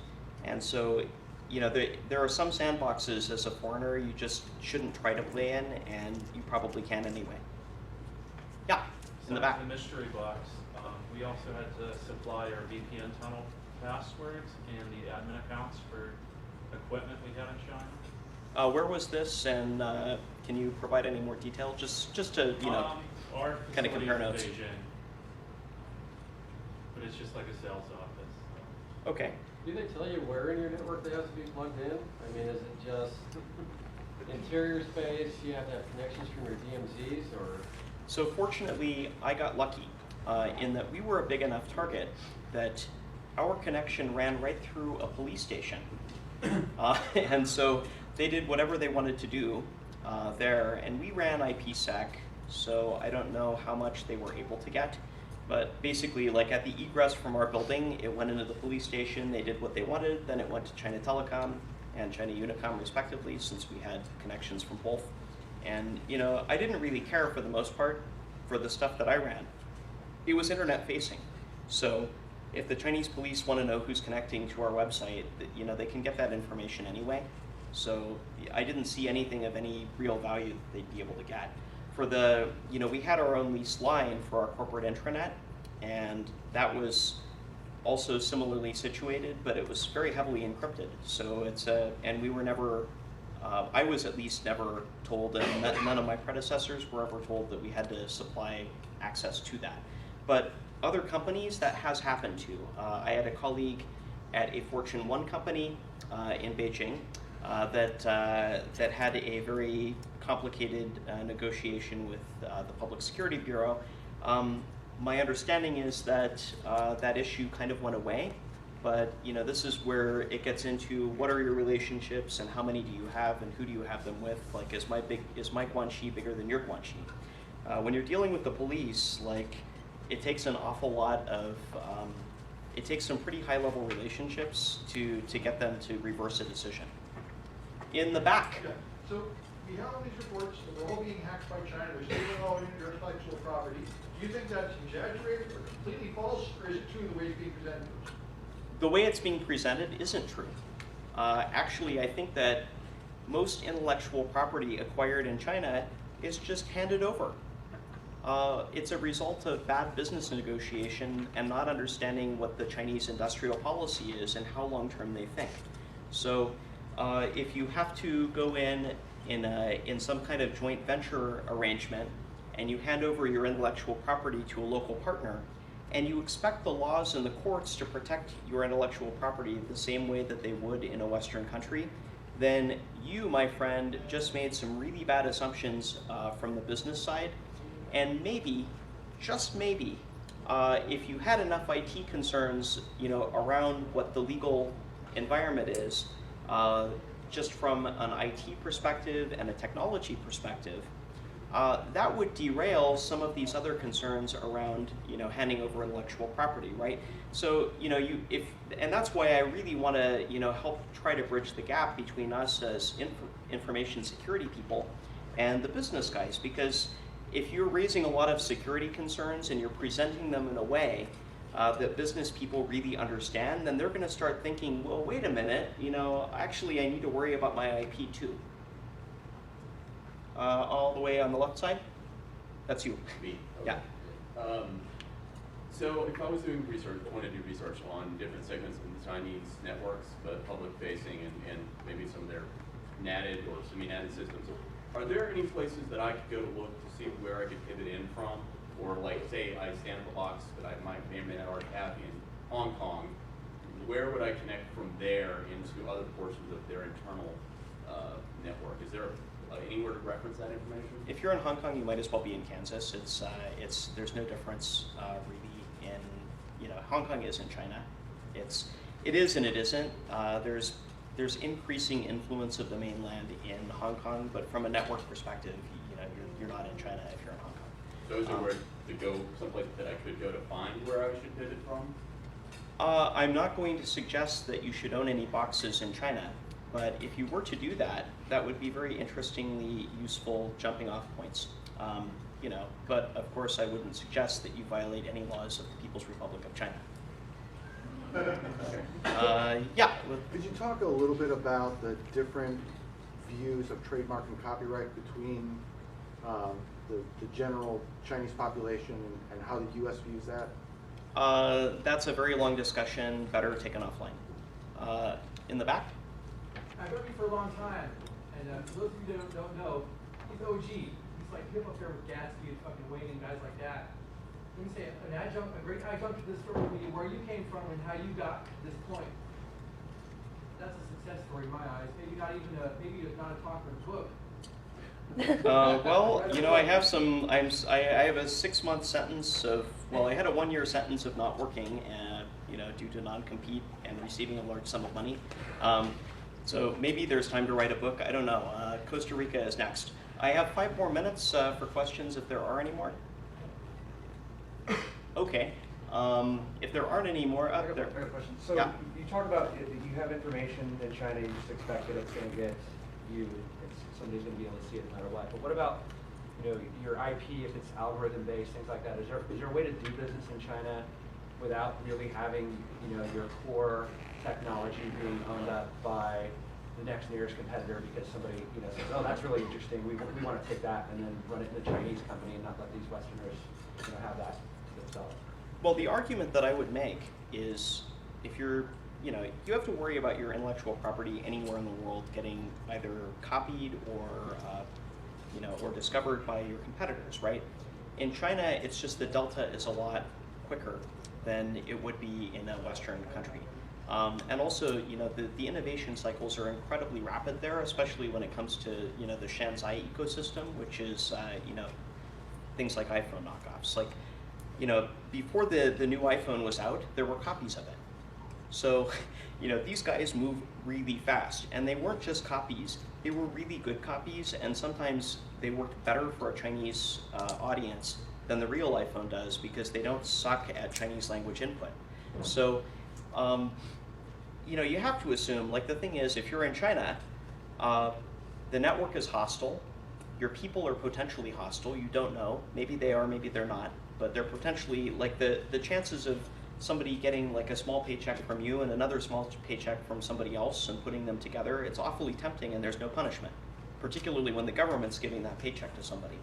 And so, you know, there are some sandboxes as a foreigner you just shouldn't try to play in, and you probably can anyway. Yeah, in the back. The mystery box, we also had to supply our VPN tunnel passwords and the admin accounts for equipment we had in China. Where was this, and can you provide any more detail? Just to, you know, kind of compare notes. Beijing, but it's just like a sales office. So. Okay. Do they tell you where in your network they have to be plugged in? I mean, is it just interior space, you have to have connections from your DMZs, or? So fortunately, I got lucky in that we were a big enough target that our connection ran right through a police station. And so they did whatever they wanted to do there, and we ran IPsec, so I don't know how much they were able to get. But basically, like at the egress from our building, it went into the police station, they did what they wanted, then it went to China Telecom and China Unicom respectively, since we had connections from both. And you know, I didn't really care for the most part for the stuff that I ran. It was internet facing. So if the Chinese police want to know who's connecting to our website, you know, they can get that information anyway. So I didn't see anything of any real value that they'd be able to get. For the, you know, we had our own leased line for our corporate intranet, and that was also similarly situated, but it was very heavily encrypted. So it's and we were never, I was at least never told, and none of my predecessors were ever told that we had to supply access to that. But other companies, that has happened to. I had a colleague at a Fortune 1 company in Beijing that had a very complicated negotiation with the Public Security Bureau. My understanding is that that issue kind of went away, but you know, this is where it gets into what are your relationships and how many do you have and who do you have them with? Like, is my Guanxi bigger than your Guanxi? When you're dealing with the police, like, it takes an awful lot of it takes some pretty high-level relationships to get them to reverse a decision. In the back. Yeah. So we have all these reports that we're all being hacked by China, they're stealing all your intellectual property. Do you think that's exaggerated or completely false, or is it true the way it's being presented? The way it's being presented isn't true. Actually, I think that most intellectual property acquired in China is just handed over. It's a result of bad business negotiation and not understanding what the Chinese industrial policy is and how long-term they think. So if you have to go in some kind of joint venture arrangement and you hand over your intellectual property to a local partner, and you expect the laws and the courts to protect your intellectual property the same way that they would in a Western country, then you, my friend, just made some really bad assumptions from the business side. And maybe, just maybe, if you had enough IT concerns, around what the legal environment is, just from an IT perspective and a technology perspective, that would derail some of these other concerns around, handing over intellectual property, right? So, and that's why I really want to, help try to bridge the gap between us as information security people and the business guys, because if you're raising a lot of security concerns and you're presenting them in a way that business people really understand, then they're going to start thinking, well, wait a minute, actually I need to worry about my IP too. All the way on the left side? That's you. Me. Okay. Yeah. So if I was doing research, I want to do research on different segments of the Chinese networks, but public facing and maybe some of their natted or semi-natted systems, are there any places that I could go to look to see where I could pivot in from? Or like, say I stand up a box that I may or may not already have in Hong Kong, where would I connect from there into other portions of their internal network? Is there anywhere to reference that information? If you're in Hong Kong, you might as well be in Kansas. There's no difference really in, Hong Kong is in China. It is and it isn't. There's increasing influence of the mainland in Hong Kong, but from a network perspective, you're not in China if you're in Hong Kong. So is there where to go, someplace that I could go to find where I should pivot from? I'm not going to suggest that you should own any boxes in China, but if you were to do that, that would be very interestingly useful jumping off points. But of course I wouldn't suggest that you violate any laws of the People's Republic of China. Yeah. Could you talk a little bit about the different views of trademark and copyright between the general Chinese population and how the U.S. views that? That's a very long discussion, better taken offline. In the back? I've known you for a long time, and for those of you that don't know, he's OG. He's like him up there with Gatsby and fucking Wayne and guys like that. Let me say, a great adjunct to this story would be where you came from and how you got to this point. That's a success story in my eyes. Maybe not even maybe not a talk or a book. Well, I have I have a 6-month sentence of, I had a 1-year sentence of not working, due to non-compete and receiving a large sum of money. So maybe there's time to write a book. I don't know. Costa Rica is next. I have 5 more minutes for questions if there are any more. Okay. If there aren't any more up there. I got a question. So yeah. You talk about you have information in China, you just expect that it's going to get you. Somebody's going to be able to see it no matter what. But what about your IP, if it's algorithm based, things like that? Is there a way to do business in China without really having your core technology being owned up by the next nearest competitor because somebody says, oh, that's really interesting, we want to take that and then run it in a Chinese company and not let these Westerners have that to themselves? Well, the argument that I would make is if you're, you have to worry about your intellectual property anywhere in the world getting either copied or, or discovered by your competitors, right? In China, it's just the delta is a lot quicker than it would be in a Western country. And also, the innovation cycles are incredibly rapid there, especially when it comes to, the Shanzai ecosystem, which is, things like iPhone knockoffs. Like, before the new iPhone was out, there were copies of it. So, these guys move really fast, and they weren't just copies, they were really good copies, and sometimes they worked better for a Chinese audience than the real iPhone does because they don't suck at Chinese language input. So, you know, you have to assume, like the thing is, if you're in China, the network is hostile, your people are potentially hostile, you don't know, maybe they are, maybe they're not, but they're potentially, like the chances of somebody getting like a small paycheck from you and another small paycheck from somebody else and putting them together, it's awfully tempting and there's no punishment, particularly when the government's giving that paycheck to somebody.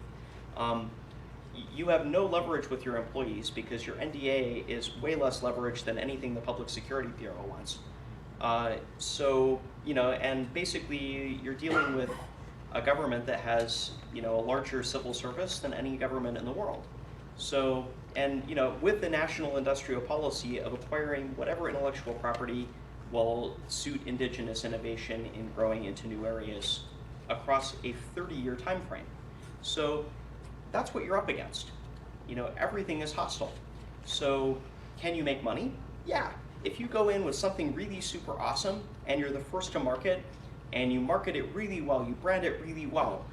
You have no leverage with your employees because your NDA is way less leverage than anything the Public Security Bureau wants. So, you know, and basically you're dealing with a government that has, you know, a larger civil service than any government in the world. So, and, you know, with the national industrial policy of acquiring whatever intellectual property will suit indigenous innovation in growing into new areas across a 30-year time frame. So that's what you're up against. You know, everything is hostile. So can you make money? Yeah. If you go in with something really super awesome and you're the first to market and you market it really well, you brand it really well,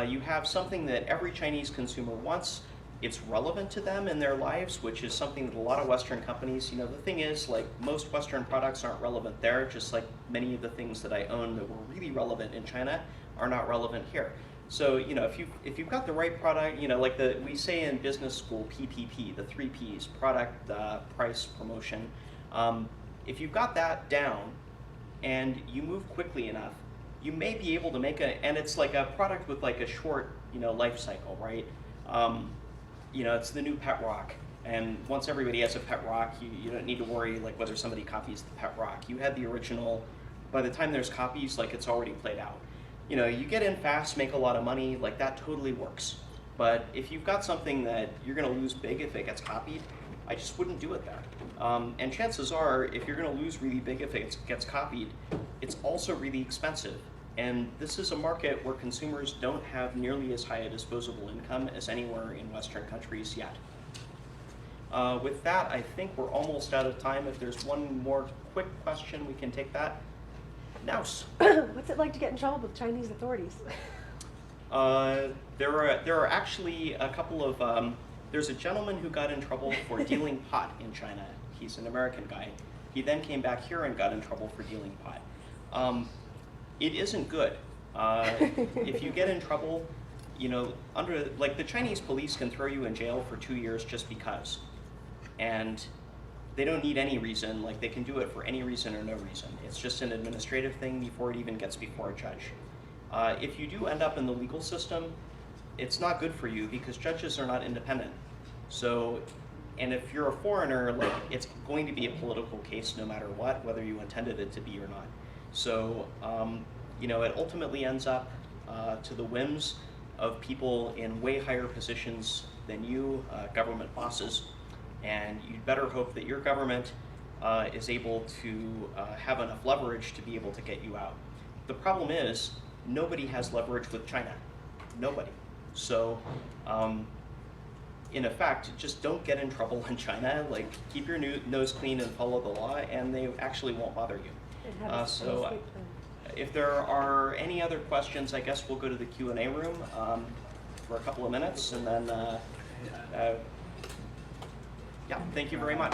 you have something that every Chinese consumer wants, it's relevant to them in their lives, which is something that a lot of Western companies, you know, the thing is, like, most Western products aren't relevant there, just like many of the things that I own that were really relevant in China are not relevant here. So, you know, if you've got the right product, you know, like we say in business school, PPP, the 3 Ps, product, price, promotion. If you've got that down and you move quickly enough, you may be able to make and it's like a product with like a short, you know, life cycle, right? You know, it's the new pet rock. And once everybody has a pet rock, you don't need to worry like whether somebody copies the pet rock. You had the original, by the time there's copies, like it's already played out. You know, you get in fast, make a lot of money, like that totally works. But if you've got something that you're gonna lose big if it gets copied, I just wouldn't do it there. And chances are, if you're gonna lose really big if it gets copied, it's also really expensive. And this is a market where consumers don't have nearly as high a disposable income as anywhere in Western countries yet. With that, I think we're almost out of time. If there's one more quick question, we can take that. Nouse. What's it like to get in trouble with Chinese authorities? There are actually a couple of, there's a gentleman who got in trouble for dealing pot in China. He's an American guy. He then came back here and got in trouble for dealing pot. It isn't good. If you get in trouble, you know, like the Chinese police can throw you in jail for 2 years just because. And they don't need any reason, like they can do it for any reason or no reason. It's just an administrative thing before it even gets before a judge. If you do end up in the legal system, it's not good for you because judges are not independent. So, and if you're a foreigner, like it's going to be a political case no matter what, whether you intended it to be or not. So, you know, it ultimately ends up to the whims of people in way higher positions than you, government bosses, and you'd better hope that your government is able to have enough leverage to be able to get you out. The problem is, nobody has leverage with China. Nobody. So, in effect, just don't get in trouble in China. Like, keep your nose clean and follow the law, and they actually won't bother you. If there are any other questions, I guess we'll go to the Q&A room for a couple of minutes, and then, yeah, thank you very much.